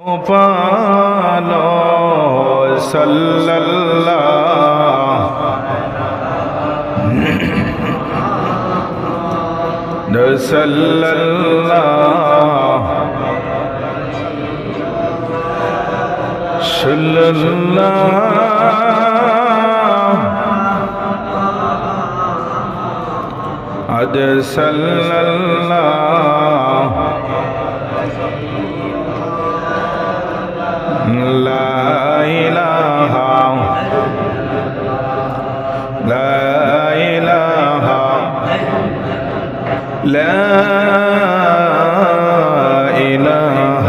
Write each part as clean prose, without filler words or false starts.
পালো সাল্লাল্লাহু لا إله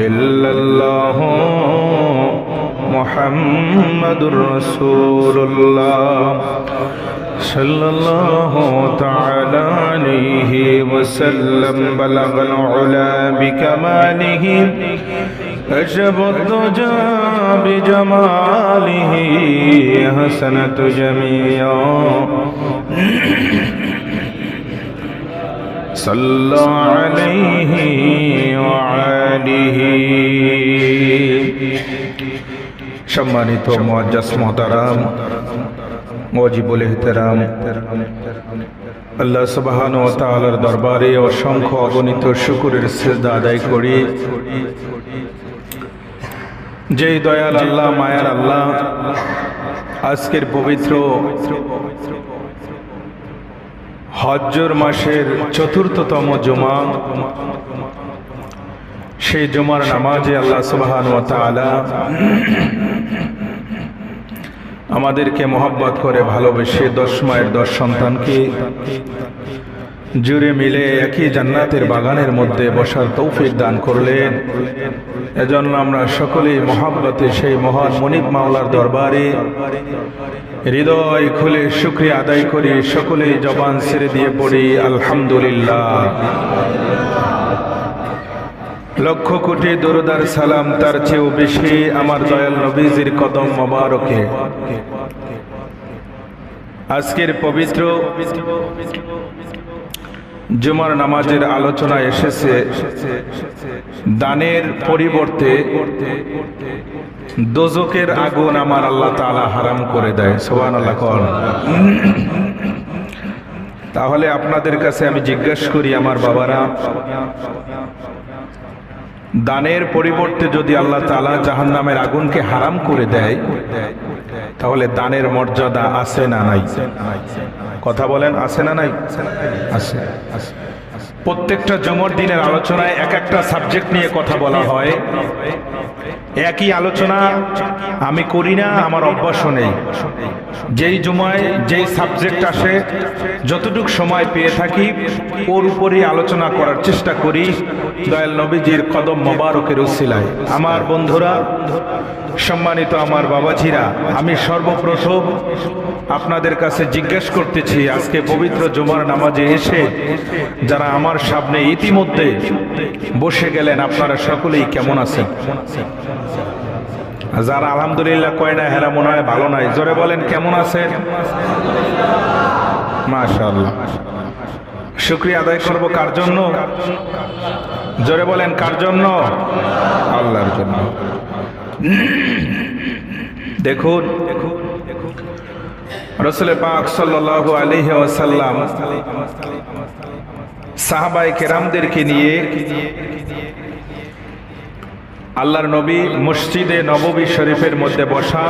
إلا الله محمد رسول الله صلى الله تعالى عليه وسلم بلغ العلا بكماله كشف الدجى بجماله حسنت جميعا صلى عليه وآله সম্মানিত মুআজ্জাজ মুহতারাম ওয়াজিবুল ইহতিরাম আল্লাহ সুবহানাহু ওয়া তাআলার দরবারে অসংখ্য অগণিত শুকরের সিজদা আদায় করি যেই দয়াল আল্লাহ মায়ার আল্লাহ আজকের পবিত্র হজ্জের মাসের চতুর্থতম জুমা সেই জুমার নামাজে আল্লাহ সুবহানাহু ওয়া তাআলা আমাদেরকে মহব্বত করে ভালোবেসে 10 মায়ের 10 সন্তানকে জুড়ে মিলে একই জান্নাতের বাগানের মধ্যে বসার তৌফিক দান করলেন। এজন্য আমরা সকলেই মহব্বতে সেই মহান মুনিব মাওলার দরবারে হৃদয় খুলে শুকরিয়া আদায় করি, সকলেই জবান ছেড়ে দিয়ে পড়ি আলহামদুলিল্লাহ। লক্ষ কোটি দরুদ আর সালাম তার চেয়েও বেশি আমার দয়াল নবীজির কদম মোবারকে। আজকের পবিত্র জুমার নামাজের আলোচনা এসেছে দানের পরিবর্তে দোজকের আগুন আমার আল্লাহ তাআলা হারাম করে দেয়। সুবহানাল্লাহ। তাহলে আপনাদের কাছে আমি জিজ্ঞাসা করি আমার বাবারা, দানের পরিবর্তে যদি আল্লাহ তাআলা জাহান্নামের আগুনকে হারাম করে দেয় তাহলে দানের মর্যাদা আছে না নাই? কথা বলেন, আছে না নাই? আছে। প্রত্যেকটা জুমার দিনের আলোচনায় এক একটা সাবজেক্ট নিয়ে কথা বলা হয়। একই আলোচনা আমি করি না, আমার অভ্যাসও নেই। যেই জুমায় যেই সাবজেক্ট আসে যতটুকু সময় পেয়ে থাকি ওর উপরই আলোচনা করার চেষ্টা করি দয়াল নবীজির কদম মোবারকের উসিলায়। আমার বন্ধুরা, সম্মানিত আমার বাবাজিরা, আমি সর্বপ্রথম আপনাদের কাছে জিজ্ঞেস করতেছি, আজকে পবিত্র জুমার নামাজে এসে যারা আমার সামনে ইতিমধ্যে বসে গেলেন আপনারা সকলেই কেমন আছেন? যারা আলহামদুলিল্লাহ কয় না হেরা মনে হয় ভালো নাই, জোরে বলেন কেমন আছেন? মাশাআল্লাহ। শুকরিয়া আদায় করব কার জন্য? জোরে বলেন কার জন্য? আল্লাহর জন্য। দেখুন, রাসূল পাক সাল্লাল্লাহু আলাইহি ওয়াসাল্লাম সাহাবায়ে কেরামদেরকে নিয়ে আল্লাহর নবী মসজিদে নববী শরীফের মধ্যে বসা।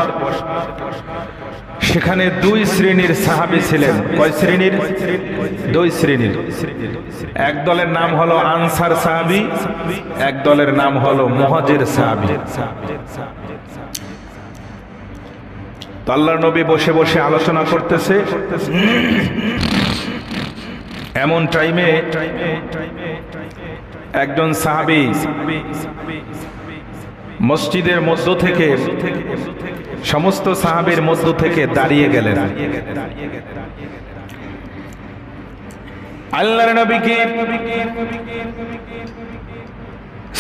সেখানে 2 শ্রেণীর সাহাবী ছিলেন। কয় শ্রেণীর? 2 শ্রেণীর। এক দলের নাম হলো আনসার সাহাবী, এক দলের নাম হলো মুহাজির সাহাবী। তো আল্লাহর নবী বসে বসে আলোচনা করতেছে। এমন টাইমে একজন সাহাবী মসজিদের মধ্য থেকে, সমস্ত সাহাবীর মধ্য থেকে দাঁড়িয়ে গেলেন। আল্লাহর নবীকে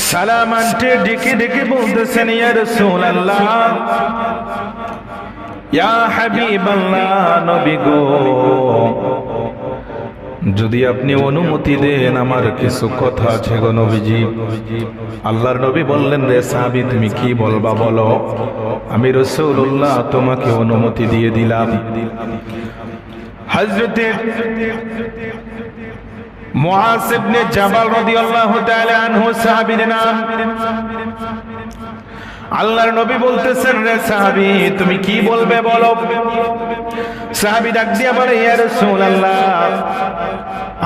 সালাম আনতে ডেকে ডেকে বলতেছেন, ইয়া রাসূলুল্লাহ, ইয়া হাবিবাল্লাহ, নবী গো, যদি আপনি অনুমতি দেন আমার কিছু কথা আছে গো নবীজি। আল্লাহর নবী বললেন, রে সাহাবী তুমি কি বলবা বলো, আমি রাসূলুল্লাহ তোমাকে অনুমতি দিয়ে দিলাম। হযরতে মুআজ ইবনে জাবাল রাদিয়াল্লাহু তাআলা আনহু সাহাবীর নাম। আল্লাহর নবী বলতেছেন, রে সাহাবী তুমি কি বলবে বলো। সাহাবী ডাক দিয়া বলে, ইয়া রাসূলুল্লাহ,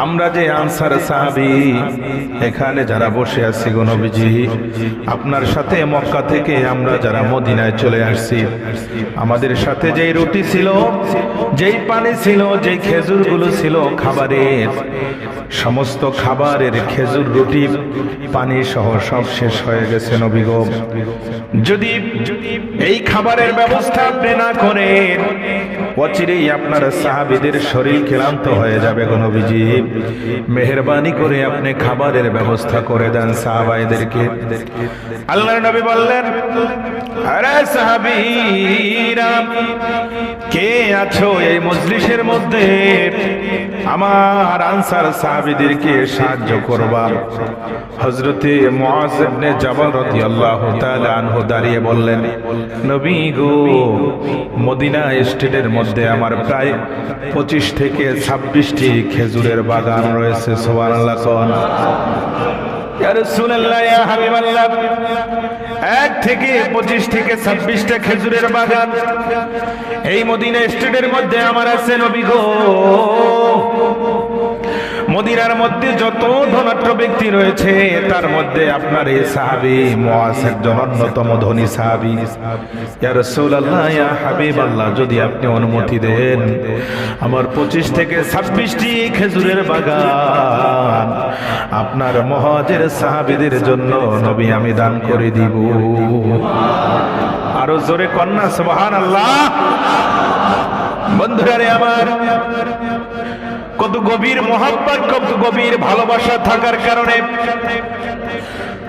আমরা যে আনসার সাহাবী এখানে যারা বসে আছি গো নবীজি, আপনার সাথে মক্কা থেকে আমরা যারা মদিনায় চলে আসছি, আমাদের সাথে যেই রুটি ছিল, যেই পানি ছিল, যেই খেজুরগুলো ছিল খাবারের, সমস্ত খাবারের খেজুর রুটি পানি সহ সব শেষ হয়ে গেছে নবী গো। যদি এই খাবারের ব্যবস্থা আপনি না করেন, অচিরেই আপনার সাহাবীদের শরীর ক্লান্ত হয়ে যাবে গো নবীজি। মেহেরবানি করে আপনি খাবারের ব্যবস্থা করে দেন সাহাবাইদেরকে। আল্লাহর নবী বললেন, আরে সাহাবীরা কে আছো এই মজলিসের মধ্যে, আমার আনসার সাহাবীদেরকে সাহায্য করবা। হযরতে মুআজ ইবনে জাবাল রাদিয়াল্লাহু তাআলা আনহু দাঁড়িয়ে বললেন, নবী গো, মদিনা স্টেটের মধ্যে আমার প্রায় 25 থেকে 26টি খেজুরের বাগান রয়েছে। সুবহানাল্লাহ কোন। ইয়া রাসূলুল্লাহ, ইয়া হাবিবাল্লাহ, 1 থেকে 25 থেকে 26টা খেজুরের বাগান এই মদিনা স্টেটের মধ্যে আমার আছে নবী গো। মদিনার মধ্যে যত ধনাঢ্য ব্যক্তি রয়েছে তার মধ্যে আপনার এই সাহাবী মুআজ একজন অন্যতম ধনী সাহাবী। ইয়া রাসূলুল্লাহ, ইয়া হাবিবাল্লাহ, যদি আপনি অনুমতি দেন আমার 25 থেকে 26টি খেজুরের বাগান আপনার মুহাজির সাহাবীদের জন্য নবী আমি দান করে দিব। আরো জোরে কন্যা সুবহানাল্লাহ। বন্ধুরা রে আমার, কত গভীর মহব্বত, কত গভীর ভালোবাসা থাকার কারণে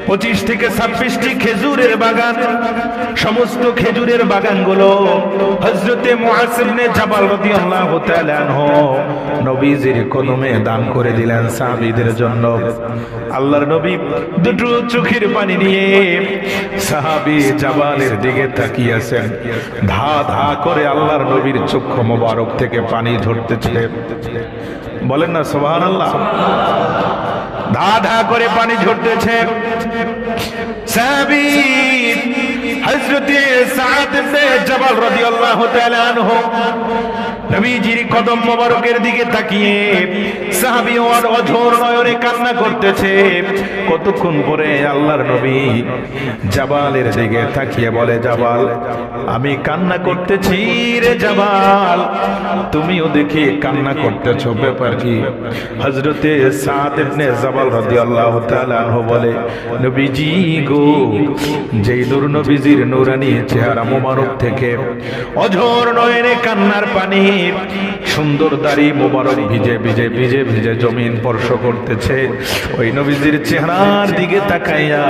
25 থেকে 26টি খেজুরের বাগান, সমস্ত খেজুরের বাগানগুলো হযরতে মুআজ ইবনে জাবাল রাদিয়াল্লাহু তাআলা আনহু নবীজির কদমে দান করে দিলেন সাহাবীদের জন্য। আল্লাহর নবী দুটো চোখের পানি নিয়ে সাহাবী জাবালের দিকে তাকিয়ে আছেন। ধা ধা করে আল্লাহর নবীর চক্ষু মোবারক থেকে পানি ঝরতেছে। বলেন না সুবহানাল্লাহ। ধা ধা করে পানি ঝরতেছে। সাহাবী হযরতে সাদ ইবনে জাবাল রাদিয়াল্লাহু তাআলা আনহু নবীজির কদম মোবারকের দিকে তাকিয়ে সাহাবী অঝোর নয়নে কান্না করতেছে। কতক্ষণ পরে আল্লাহর নবী জাবালের দিকে তাকিয়ে বলে, জাবাল আমি কান্না করতেছি রে জাবাল, তুমিও দেখি কান্না করতেছো, ব্যাপার কি? হযরতে সাদ ইবনে জাবাল রাদিয়াল্লাহু তাআলা আনহু বলে, নবীজি গো, যেই নূর নবীজির নূরানি চেহারা মোবারক থেকে অঝোর নয়নে কান্নার পানি, সুন্দর দাড়ি মোবারক ভিজে ভিজে ভিজে ভিজে জমিন স্পর্শ করতেছে, ওই নবীজির চেহারার দিকে তাকাইয়া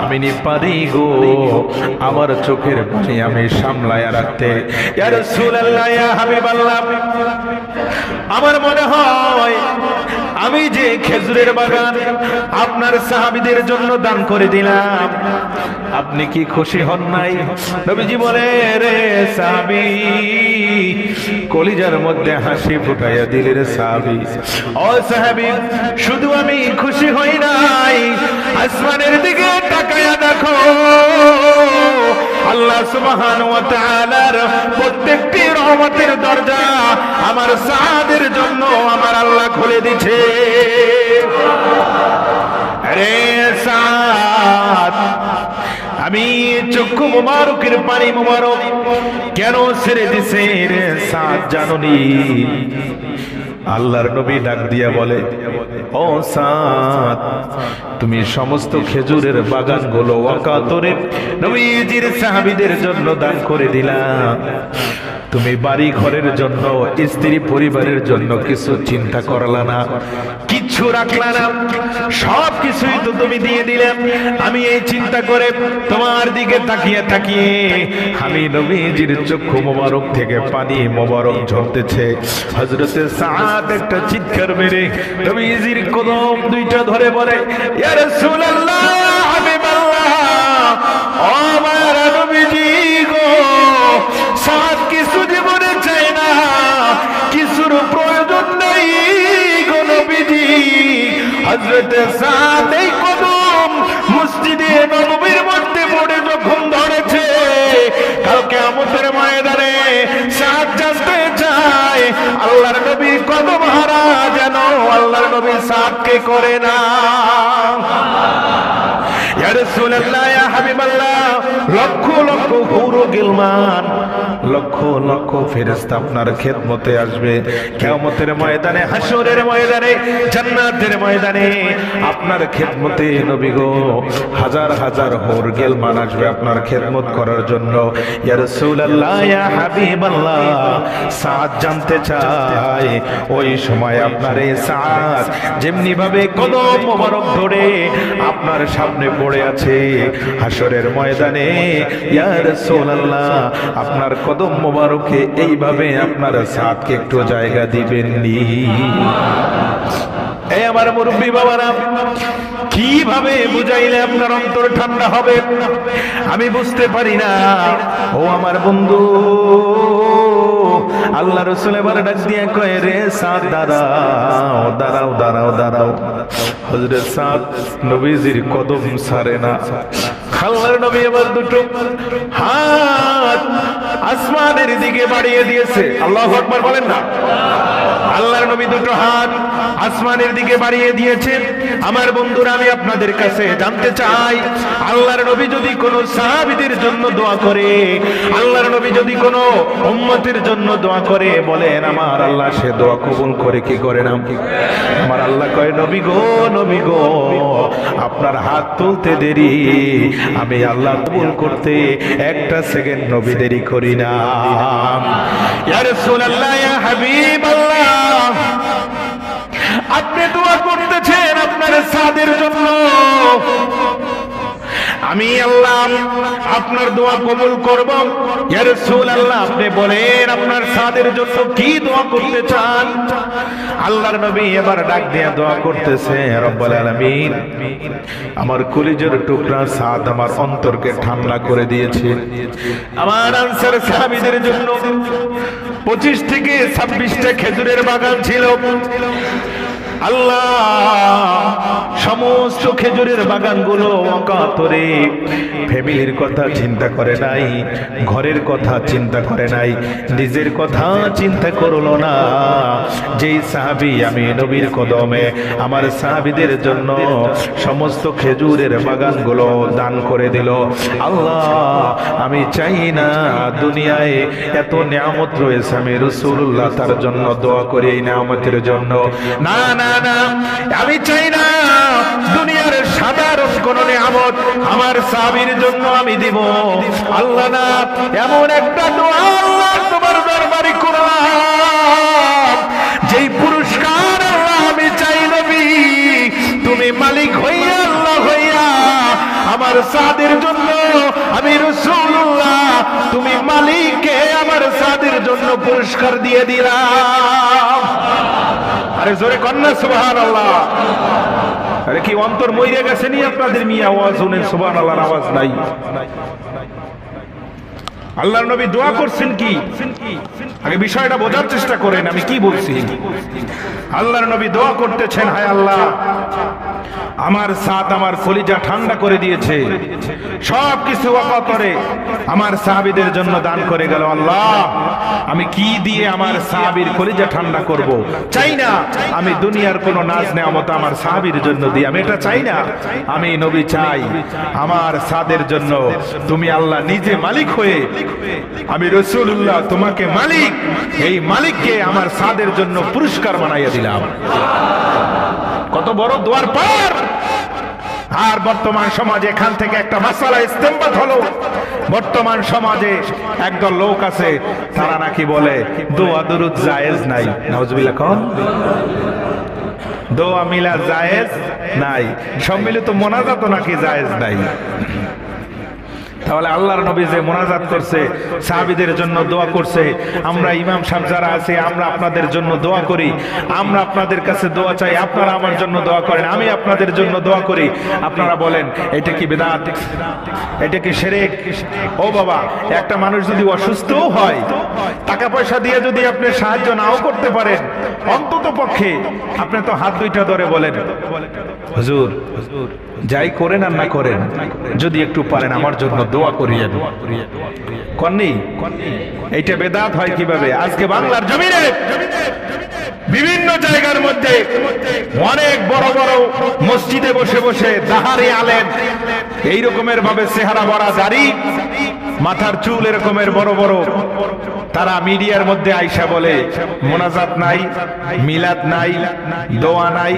আমি নি পারি গো আমার চোখের পানি আমি সামলায়া রাখতে। ইয়া রাসূলুল্লাহ, ইয়া হাবিবাল্লাহ, আমার মনে হয় আমি যে খেজুরের বাগান আপনার সাহাবীদের জন্য দান করে দিলাম, আপনি কি খুশি হন নাই? নবীজি বলে, রে সাহাবী, কলিজার মধ্যে হাসি ফুটাইয়া দিলে রে সাহাবী। ও সাহাবী, শুধু আমি খুশি হই নাই, আসমানের দিকে তাকায়া দেখো, আল্লাহ সুবহানাহু ওয়া তাআলার প্রত্যেকটি রহমতের দরজা আমার সাহাদের জন্য আমার আল্লাহ খুলে দিয়েছে। আরে সাদ, আমি চক্ষু মোবারকের পানি মোবারক কেন ছেড়ে দিছে রে সাদ জাননি? আল্লাহর নবী ডাক দিয়া বলে, ও সাদ, তুমি সমস্ত খেজুরের বাগানগুলো ওয়াকাতরে নবীজির সাহাবীদের জন্য দান করে দিলা। তুমি বাড়ি ঘরের জন্য, স্ত্রী পরিবারের জন্য কিছু চিন্তা করলা না, কিচ্ছু রাখলা না, সব কিছুই তো তুমি দিয়ে দিলে। আমি এই চিন্তা করে তোমার দিকে তাকিয়ে তাকিয়ে আমি নবীজির চক্ষু মোবারক থেকে পানি মোবারক ঝরতেছে। হযরতে সাদ একটা চিৎকার মেরে নবীজির কদম দুইটা ধরে বলে, ইয়া রাসূলুল্লাহ, ইয়া হাবিবাল্লাহ, ও আমার নবীজি গো, সাদ কিছু জীবনে চাই না, কিছুর প্রয়োজন নেই গো নবীজি। হযরতে সাদ এই কদম মসজিদে নববীর মধ্যে পড়ে যখন ধরেছে, কাল কিয়ামতের ময়দানে সাদ জানতে চায় আল্লাহর নবীর কদম হারা যেন আল্লাহর নবী সাদকে করে না। ইয়া রাসূলুল্লাহ, ইয়া হাবিবাল্লাহ, লক্ষ লক্ষ হুর ও গিলমান, লক্ষ লক্ষ ফেরেশতা আপনার খেদমতে আসবে কিয়ামতের ময়দানে, হাসরের ময়দানে, জান্নাতের ময়দানে আপনার খেদমতে নবী গো। হাজার হাজার হুর গিলমান আসবে আপনার খেদমত করার জন্য। ইয়া রাসূলুল্লাহ, ইয়া হাবিবাল্লাহ, সাদ জানতে চায় ওই সময় আপনার এই সাদ যেমনি ভাবে কদম মোবারক ধরে আপনার সামনে পড়ে আছে হাসরের ময়দানে, ইয়া রাসূলুল্লাহ, আপনার কদম মোবারকে এইভাবে আপনার সাদকে একটু জায়গা দিবেন নি? এই আমার মুরব্বী বাবারা, কিভাবে বুঝাইলে আপনার অন্তর ঠান্ডা হবে আমি বুঝতে পারি না। ও আমার বন্ধু, আল্লাহ রাসূল এবার ডাক দিয়ে কয়, রে সাদ দাঁড়াও দাঁড়াও দাঁড়াও দাঁড়াও। হযরত সাদ নবীজির কদম ছাড়ে না। আল্লাহর নবী এবার দুটো হাত আসমানের দিকে বাড়িয়ে দিয়েছে। আল্লাহু আকবার বলেন না। আল্লাহর নবী দুটো হাত আসমানের দিকে বাড়িয়ে দিয়েছেন। আমার বন্ধুরা, আমি আপনাদের কাছে জানতে চাই, আল্লাহর নবী যদি কোনো সাহাবীদের জন্য দোয়া করে, আল্লাহর নবী যদি কোনো উম্মতের জন্য দোয়া করে, বলেন আমার আল্লাহ সে দোয়া কবুল করে কি করে না? আমার আল্লাহ কয়, নবী গো, নবী গো, আপনার হাত তুলতে দেরি, আমি আল্লাহ কবুল করতে একটা সেকেন্ড নবী দেরি করি না। ইয়া রাসূলুল্লাহ, ইয়া হাবিবাল্লাহ, আপনি দোয়া করতেছেন আপনার সাদের জন্য, আমি আল্লাহ আপনার দোয়া কবুল করব। ইয়া রাসূলুল্লাহ, আপনি বলেন আপনার সাদের জন্য কি দোয়া করতে চান? আল্লাহর নবী এবার ডাক দিয়ে দোয়া করতেছে, রব্বুল আলামিন, আমার কলিজার টুকরা সাদ আমার অন্তরকে ঠান্ডা করে দিয়েছে। আমার আনসার সাহাবীদের জন্য 25 থেকে 26টা খেজুরের বাগান ছিল। আল্লাহ সমস্ত খেজুরের বাগানগুলো অকাতরে ফ্যামিলির কথা চিন্তা করে নাই, ঘরের কথা চিন্তা করে নাই, নিজের কথা চিন্তা করলো না। যেই সাহাবী আমি নবীর কদমে আমার সাহাবীদের জন্য সমস্ত খেজুরের বাগানগুলো দান করে দিল। আল্লাহ, আমি চাই না দুনিয়ায় এত নিয়ামত রয়েছে, আমি রাসূলুল্লাহ তার জন্য দোয়া করি এই নিয়ামতের জন্য। না না না, আমি চাই না দুনিয়ার সাধারণ কোন নিয়ামত আমার সাহাবীর জন্য আমি দিব। আল্লাহ না, এমন একটা দোয়া আল্লাহ তোমার দরবারে করলাম, যেই পুরস্কার আল্লাহ আমি চাই নবী, তুমি মালিক হইয়া আল্লাহ হইয়া আমার সাদের জন্য, আমি রাসূলুল্লাহ তুমি মালিককে আমার সাদের জন্য পুরস্কার দিয়ে দিলাম। আরে জোরে কন্যা সুবহানাল্লাহ। আরে কি অন্তর মইরে গেছে নি আপনাদের? মিয়া আওয়াজ শুনেন, সুবহানাল্লাহর আওয়াজ নাই। আল্লাহর নবী দোয়া করছেন কি, আগে বিষয়টা বোঝার চেষ্টা করেন আমি কি বলছি। আল্লাহর নবী দোয়া করতেছেন, হায় আল্লাহ, আমার সাদ আমার কলিজা ঠান্ডা করে দিয়েছে, সব কিছু অকাতরে আমার সাহাবীদের জন্য দান করে গেল। আল্লাহ, আমি কি দিয়ে আমার সাহাবীর কলিজা ঠান্ডা করব? চাই না আমি দুনিয়ার কোন নাজ নেয়ামত আমার সাহাবীর জন্য দিই, আমি এটা চাই না। আমি নবী চাই আমার সাদের জন্য তুমি আল্লাহ নিজে মালিক হয়ে, আমি রাসূলুল্লাহ তোমাকে মালিক, এই মালিককে আমার সাদের জন্য পুরস্কার বানাইয়া দিলাম। কত বড় দোয়ার পার! আর বর্তমান সমাজে এখান থেকে একটা মাসালা ইস্তেমবাদ হলো, বর্তমান সমাজে একদল লোক আছে তারা নাকি বলে দোয়া দুরুদ জায়েজ নাই। নাউজুবিল্লাহ কোন দোয়া মিলা জায়েজ নাই, সম্মিলিত মোনাজাত নাকি জায়েজ নাই। তাহলে আল্লাহর নবী যে মোনাজাত করছে, সাহাবীদের জন্য দোয়া করছে, আমরা ইমাম সাহেব যারা আছে আমরা আপনাদের জন্য দোয়া করি, আমরা আপনাদের কাছে দোয়া চাই, আপনারা আমার জন্য দোয়া করেন, আমি আপনাদের জন্য দোয়া করি, আপনারা বলেন এটা কি বিদআত, এটা কি শিরক? ও বাবা, একটা মানুষ যদি অসুস্থও হয়, টাকা পয়সা দিয়ে যদি আপনি সাহায্য নাও করতে পারেন, অন্তত পক্ষে আপনি তো হাত দুইটা ধরে বলেন হুজুর যাই করেন আর না করেন যদি একটু পারেন আমার জন্য দোয়া করিয়েন। কননি এইটা বেদাত হয় কিভাবে? আজকে বাংলার জমিনে বিভিন্ন জায়গার মধ্যে অনেক বড় বড় মসজিদে বসে বসে দাহারি আলেম এই রকমের ভাবে চেহারা ভরা দাড়ি, মাথার চুল এরকমের বড় বড়, তারা মিডিয়ার মধ্যে আইসা বলে মোনাজাত নাই, মিলাদ নাই, দোয়া নাই,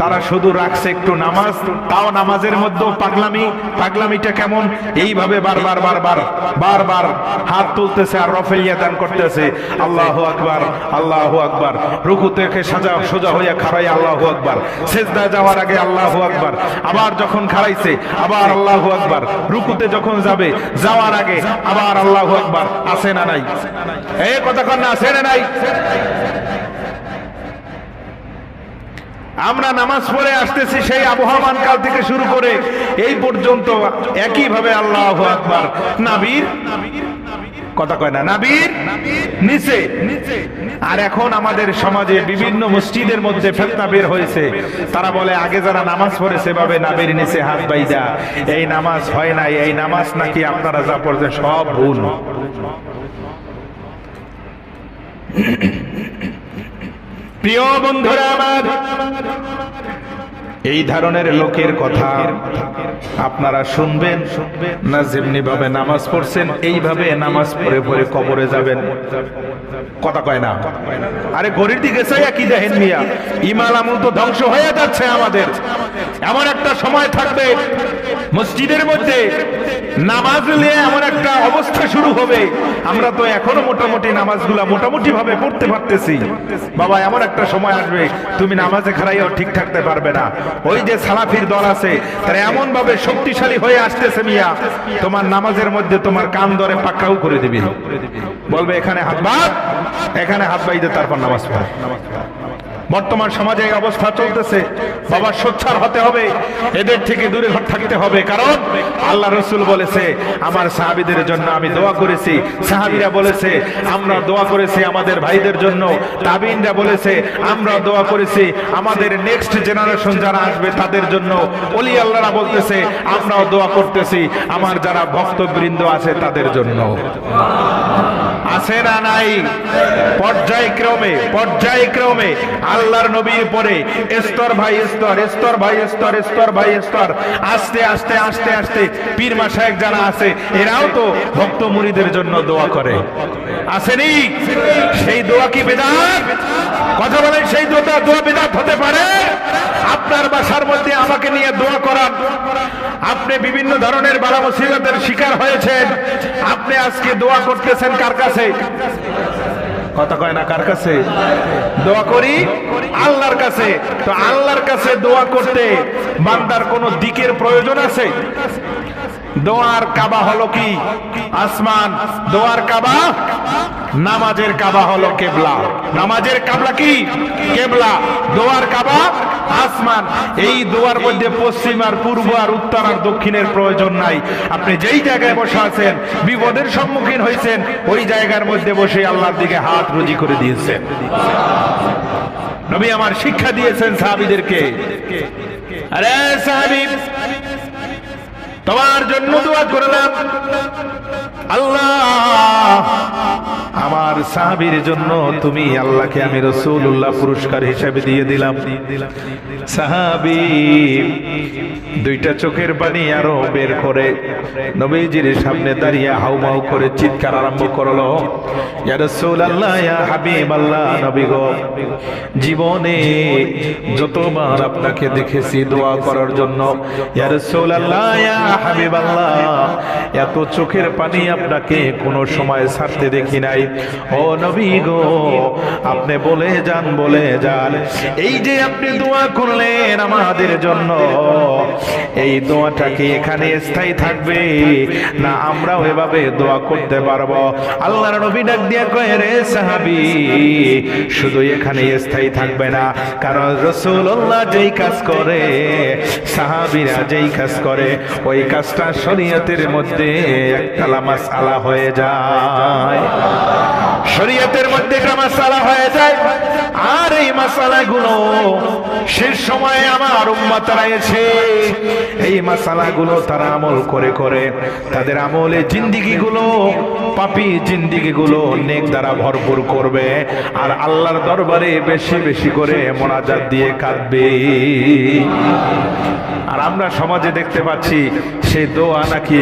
তারা শুধু রাখছে একটু নামাজ, তাও নামাজের মধ্যেও পাগলামি। পাগলামিটা কেমন? এইভাবে বারবার বারবার বারবার হাত তুলতেছে আর রফেলিয়া দান করতেছে, আল্লাহু আকবার আল্লাহু আকবার, রুকু থেকে সোজা হইয়া খাড়াই আল্লাহু আকবার, সেজদায় যাওয়ার আগে আল্লাহু আকবার, আবার যখন খাড়াইছে আবার আল্লাহু আকবার, রুকুতে যখন যাবে যাওয়ার আগে আবার আল্লাহু আকবার। আছে না নাই? এই কথা কন না, আছে না নাই? আমরা নামাজ পড়ে আসতেছি সেই আবহমান কাল থেকে শুরু করে এই পর্যন্ত একইভাবে আল্লাহু আকবার, নাবির কথা কয় না, নাবির নিচে। আর এখন আমাদের সমাজে বিভিন্ন মসজিদের মধ্যে ফিতনা বের হয়েছে, তারা বলে আগে যারা নামাজ পড়েছে ভাবে নাবির নিচে হাত বাইদা, এই নামাজ হয় নাই, এই নামাজ নাকি আপনারা যা পড়ছে সব ভুল। প্রিয় বন্ধুরা আমার, এই ধরনের লোকের কথা আপনারা শুনবেন না? যেমনি ভাবে নামাজ পড়ছেন এইভাবে নামাজ পড়ে পড়ে কবরে যাবেন। কথা কয় না? আরে ঘড়ির দিকে চাইয়া কি দেখেন মিয়া? ইমান আমল তো ধ্বংস হয়ে যাচ্ছে আমাদের। এমন একটা সময় থাকবে মসজিদের মধ্যে নামাজ নিয়ে এমন একটা অবস্থা শুরু হবে, আমরা তো এখনো মোটামুটি নামাজগুলা মোটামুটি ভাবে পড়তে পারতেছি, বাবা এমন একটা সময় আসবে তুমি নামাজে খাড়াইও ঠিক থাকতে পারবে না। ওই যে সালাফির দল আছে তারা এমন ভাবে শক্তিশালী হয়ে আসতেছে মিয়া, তোমার নামাজের মধ্যে তোমার কান ধরে পাকড়াও করে দিবে, বলবে এখানে হাত বাঁধ, এখানে হাত বাইদে তারপর নামাজ পড়। বর্তমান সমাজে এই অবস্থা চলতেছে। বাবা সোচ্চার হতে হবে, এদের থেকে দূরে থাকতে হবে, কারণ আল্লাহ রসুল বলেছে আমার সাহাবীদের জন্য আমি দোয়া করেছি, সাহাবীরা বলেছে আমরা দোয়া করেছি আমাদের ভাইদের জন্য, তাবিনরা বলেছে আমরা দোয়া করেছি আমাদের নেক্সট জেনারেশন যারা আসবে তাদের জন্য, ওলি আল্লাহরা বলতেছে আমরাও দোয়া করতেছি আমার যারা ভক্তবৃন্দ আছে তাদের জন্য। আছে না নাই? পর্যায়ক্রমে পর্যায়ক্রমে আল্লাহর নবীর পরে স্তর ভাই স্তর, স্তর ভাই স্তর, স্তর ভাই স্তর, আস্তে আস্তে আস্তে আস্তে পীর মাশায়েখ যারা আছে এরাও তো ভক্ত মুরিদের জন্য দোয়া করে। আসেনি? সেই দোয়া কি বিদআত? কথা বলেন, সেই দোয়া বিদআত হতে পারে? আপনার বাসার মধ্যে আমাকে নিয়ে দোয়া করান, আপনি বিভিন্ন ধরনের বালা মুসিবতের শিকার হয়েছেন, আপনি আজকে দোয়া করতেছেন কার কাছে? কথা কয় না, কার কাছে দোয়া করি? আল্লাহর কাছে। তো আল্লাহর কাছে দোয়া করতে বান্দার কোন দিকের প্রয়োজন আছে? দোয়ার কাবা হলো কি? আসমান। দোয়ার কাবা? নামাজের কাবা হলো কেবলা। নামাজের কাবলা কি? কেবলা। দোয়ার কাবা আসমান। এই দোয়ার মধ্যে পশ্চিম আর পূর্ব আর উত্তর আর দক্ষিণের প্রয়োজন নাই। আপনি যেই জায়গায় বসে আছেন, বিপদের সম্মুখীন হয়েছেন, ওই জায়গার মধ্যে বসে আল্লাহর দিকে হাত রুজি করে দিয়েছেন। নবী আমার শিক্ষা দিয়েছেন সাহাবীদেরকে, আরে সাহাবী তোমার জন্য দোয়া করলাম, আল্লাহ আমার সাহাবীর জন্য তুমি আল্লাহকে আমি রাসূলুল্লাহ পুরস্কার হিসেবে দিয়ে দিলাম। সাহাবী দুইটা চোখের পানি আরো বের করে নবীজির সামনে দাঁড়িয়ে হাউমাউ করে চিৎকার আরম্ভ করলো, ইয়া রাসূলুল্লাহ, ইয়া হাবিবাল্লাহ, নবী গো, জীবনে যতবার আপনাকে দেখেছি দোয়া করার জন্য, ইয়া রাসূলুল্লাহ, ইয়া হাবিবাল্লাহ, এত চোখের পানি আপনাকে কোনো সময় ছাড়তে দেখি নাই। ও নবী গো, আপনি বলে যান, বলে যান, এই যে আপনি দোয়া করলেন আমাদের জন্য, এই দোয়াটা কি এখানে স্থায়ী থাকবে না আমরাও এভাবে দোয়া করতে পারবো? আল্লাহর নবী ডাক দিয়া কয়, রে সাহাবী, শুধু এখানে স্থায়ী থাকবে না, কারণ রাসূলুল্লাহ যেই কাজ করে, সাহাবীরা যেই কাজ করে, ওই কাজটা শরীয়তের মধ্যে একটা মাসআলা হয়ে যায়, শরীয়তের মধ্যে একটা মাসআলা হয়ে যায়। আর এই মাসআলাগুলো শেষ সময়ে আমার উম্মতরা এসে এই মাসআলাগুলো তারা আমল করে করে তাদের আমলে জিন্দেগিগুলো, পাপী জিন্দেগিগুলো নেক দ্বারা ভরপুর করবে, আর আল্লাহর দরবারে বেশি বেশি করে মোনাজাত দিয়ে কাঁদবে। আর আমরা সমাজে দেখতে পাচ্ছি সেই দোয়া নাকি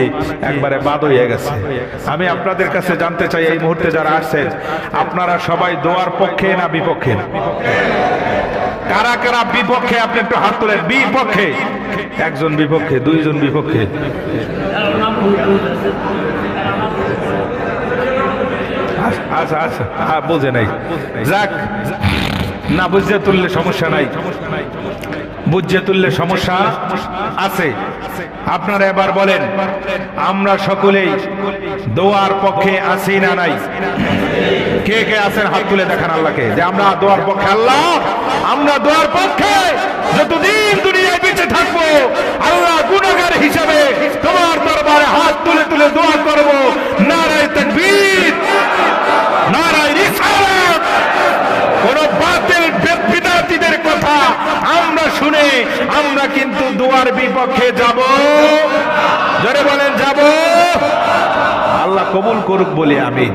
একবারে বাদ হয়ে গেছে। আমি আপনাদের কাছে জানতে চাই, এই মুহূর্তে যারা আসছেন, আপনারা সবাই দোয়ার পক্ষে না বিপক্ষে? কারা কারা বিপক্ষে আপনি একটু হাত তোলেন। বিপক্ষে একজন, বিপক্ষে দুইজন, বিপক্ষে আচ্ছা আচ্ছা, বুঝে নাই, যাক, না বুঝে তুললে সমস্যা নাই, বুঝে তুললে সমস্যা আছে। আপনারা এবার বলেন, আমরা সকলেই দোয়ার পক্ষে আছি না নাই? কে কে আছেন হাত তুলে দেখান আল্লাহকে যে আমরা দোয়ার পক্ষে। আল্লাহ, আমরা দোয়ার পক্ষে, যতদিন দুনিয়ায় বেঁচে থাকবো আল্লাহ গুনাহগার হিসাবে তোমার দরবারে হাত তুলে তুলে দোয়া করব। নারায়ে তাকবীর, নারায়ে রিসালাত। কোন বাতিল বিদআতীদের কথা আমরা শুনে আমরা কিন্তু দোয়ার বিপক্ষে যাব। জোরে বলেন যাব। আল্লাহ কবুল করুক বলি আমিন।